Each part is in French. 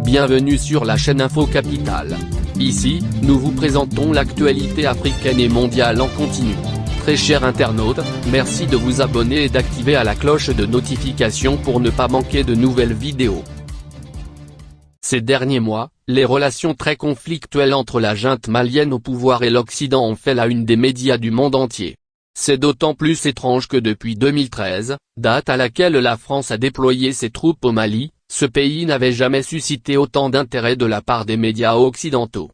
Bienvenue sur la chaîne Info Capitale. Ici, nous vous présentons l'actualité africaine et mondiale en continu. Très chers internautes, merci de vous abonner et d'activer la cloche de notification pour ne pas manquer de nouvelles vidéos. Ces derniers mois, les relations très conflictuelles entre la junte malienne au pouvoir et l'Occident ont fait la une des médias du monde entier. C'est d'autant plus étrange que depuis 2013, date à laquelle la France a déployé ses troupes au Mali, ce pays n'avait jamais suscité autant d'intérêt de la part des médias occidentaux.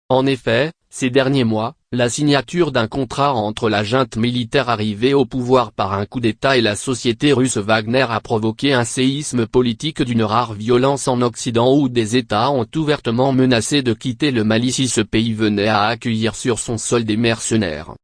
En effet, ces derniers mois, la signature d'un contrat entre la junte militaire arrivée au pouvoir par un coup d'État et la société russe Wagner a provoqué un séisme politique d'une rare violence en Occident où des États ont ouvertement menacé de quitter le Mali si ce pays venait à accueillir sur son sol des mercenaires.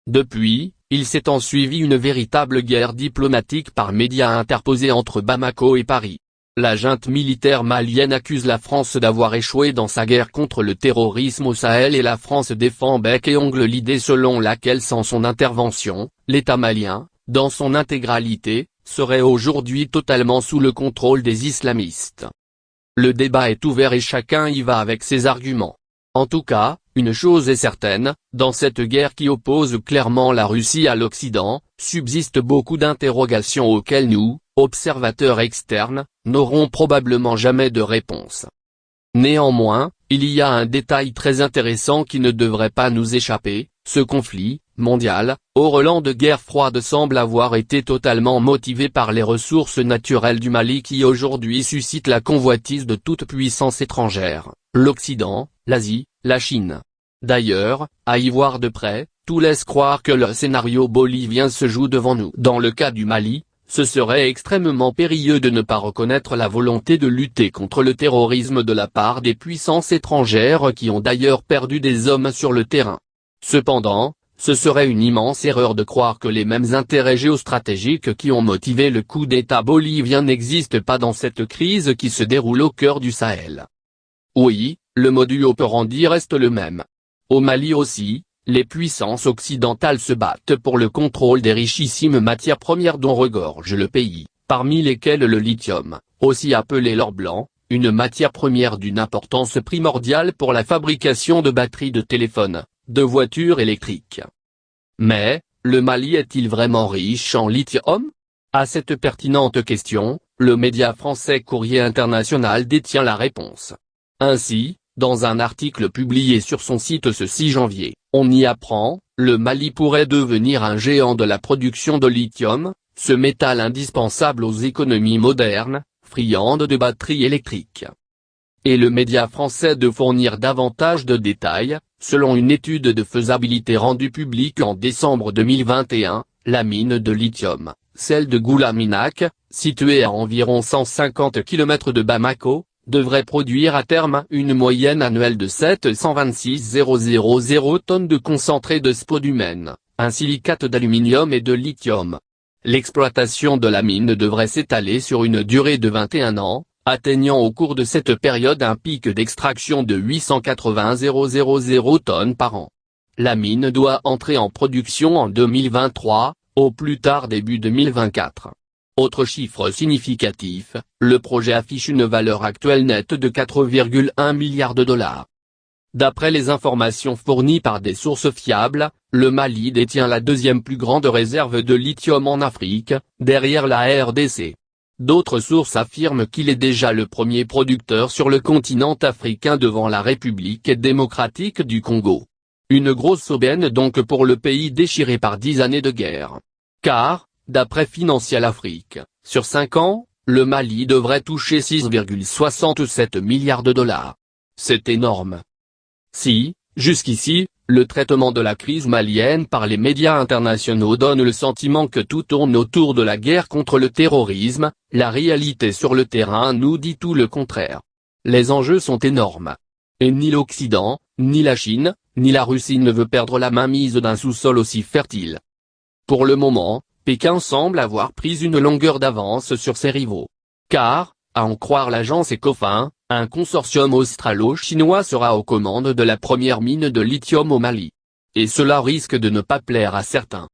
Depuis, il s'est ensuivi une véritable guerre diplomatique par médias interposés entre Bamako et Paris. La junte militaire malienne accuse la France d'avoir échoué dans sa guerre contre le terrorisme au Sahel et la France défend bec et ongle l'idée selon laquelle sans son intervention, l'État malien, dans son intégralité, serait aujourd'hui totalement sous le contrôle des islamistes. Le débat est ouvert et chacun y va avec ses arguments. En tout cas, une chose est certaine, dans cette guerre qui oppose clairement la Russie à l'Occident, subsistent beaucoup d'interrogations auxquelles nous, observateurs externes, n'auront probablement jamais de réponse. Néanmoins, il y a un détail très intéressant qui ne devrait pas nous échapper, ce conflit, mondial, au relent de guerre froide semble avoir été totalement motivé par les ressources naturelles du Mali qui aujourd'hui suscitent la convoitise de toute puissance étrangère, l'Occident, l'Asie, la Chine. D'ailleurs, à y voir de près, tout laisse croire que le scénario bolivien se joue devant nous. Dans le cas du Mali, ce serait extrêmement périlleux de ne pas reconnaître la volonté de lutter contre le terrorisme de la part des puissances étrangères qui ont d'ailleurs perdu des hommes sur le terrain. Cependant, ce serait une immense erreur de croire que les mêmes intérêts géostratégiques qui ont motivé le coup d'État bolivien n'existent pas dans cette crise qui se déroule au cœur du Sahel. Oui, le modus operandi reste le même. Au Mali aussi, les puissances occidentales se battent pour le contrôle des richissimes matières premières dont regorge le pays, parmi lesquelles le lithium, aussi appelé l'or blanc, une matière première d'une importance primordiale pour la fabrication de batteries de téléphones, de voitures électriques. Mais, le Mali est-il vraiment riche en lithium? À cette pertinente question, le média français Courrier International détient la réponse. Ainsi, dans un article publié sur son site ce 6 janvier, on y apprend, le Mali pourrait devenir un géant de la production de lithium, ce métal indispensable aux économies modernes, friandes de batteries électriques. Et le média français de fournir davantage de détails, selon une étude de faisabilité rendue publique en décembre 2021, la mine de lithium, celle de Goulaminac, située à environ 150 km de Bamako, devrait produire à terme une moyenne annuelle de 726 000 tonnes de concentré de spodumène, un silicate d'aluminium et de lithium. L'exploitation de la mine devrait s'étaler sur une durée de 21 ans, atteignant au cours de cette période un pic d'extraction de 880 000 tonnes par an. La mine doit entrer en production en 2023, au plus tard début 2024. Autre chiffre significatif, le projet affiche une valeur actuelle nette de 4,1 milliards de dollars. D'après les informations fournies par des sources fiables, le Mali détient la deuxième plus grande réserve de lithium en Afrique, derrière la RDC. D'autres sources affirment qu'il est déjà le premier producteur sur le continent africain devant la République démocratique du Congo. Une grosse aubaine donc pour le pays déchiré par 10 années de guerre. Car, d'après Financial Afrique, sur 5 ans, le Mali devrait toucher 6,67 milliards de dollars. C'est énorme. Si, jusqu'ici, le traitement de la crise malienne par les médias internationaux donne le sentiment que tout tourne autour de la guerre contre le terrorisme, la réalité sur le terrain nous dit tout le contraire. Les enjeux sont énormes. Et ni l'Occident, ni la Chine, ni la Russie ne veut perdre la mainmise d'un sous-sol aussi fertile. Pour le moment, Pékin semble avoir pris une longueur d'avance sur ses rivaux. Car, à en croire l'agence Ecofin, un consortium australo-chinois sera aux commandes de la première mine de lithium au Mali. Et cela risque de ne pas plaire à certains.